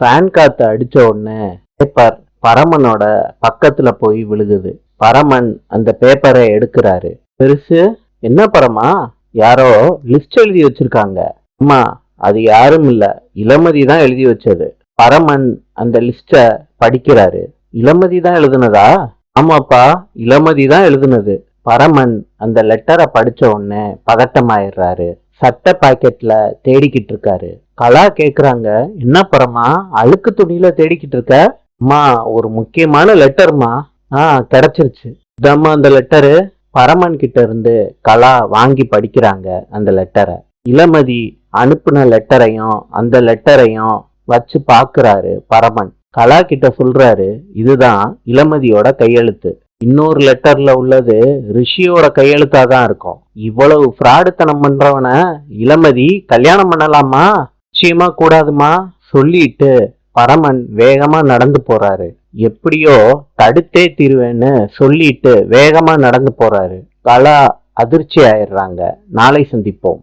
Fan காத்து அடிச்ச உடனே பேப்பர் பரமனோட பக்கத்துல போய் விழுகுது. பரமன் அந்த பேப்பரை எடுக்கிறாரு. பெருசு, என்ன பரமா, யாரோ லிஸ்ட் எழுதி வச்சிருக்காங்க. அம்மா, அது யாரும் இல்ல, இளமதி தான் எழுதி வச்சது. பரமன் அந்த லிஸ்ட படிக்கிறாரு. இளமதி தான் எழுதுனதா? ஆமாப்பா, இளமதி தான் எழுதுனது. பரமன் அந்த லெட்டரை படிச்ச உடனே பதட்டமாயிடுறாரு. சட்டை பாக்கெட்ல தேடிக்கிட்டு இருக்காரு. கலா கேக்குறாங்க, என்ன பரமா அழுக்கு துணியில தேடிக்கிட்டு இருக்க? அம்மா, ஒரு முக்கியமான லெட்டர்மா. கிடைச்சிருச்சு, இதாம்மா அந்த லெட்டரு. பரமன் கிட்ட இருந்து கலா வாங்கி படிக்கிறாங்க அந்த லெட்டரை. இளமதி அனுப்புன லெட்டரையும் அந்த லெட்டரையும் வச்சு பாக்குறாரு பரமன். கலா கிட்ட சொல்றாரு, இதுதான் இளமதியோட கையெழுத்து. இன்னொரு லெட்டர்ல உள்ளது ரிஷியோட கையெழுத்தாதான் இருக்கும். இவ்வளவு ஃப்ராடுத்தனம் பண்றவன இளமதி கல்யாணம் பண்ணலாமா? நிச்சயமா கூடாதுமா. சொல்லிட்டு பரமன் வேகமா நடந்து போறாரு. எப்படியோ தடுத்தே தீருவேன்னு சொல்லிட்டு வேகமா நடந்து போறாரு. கலா அதிர்ச்சி ஆயிடுறாங்க. நாளை சந்திப்போம்.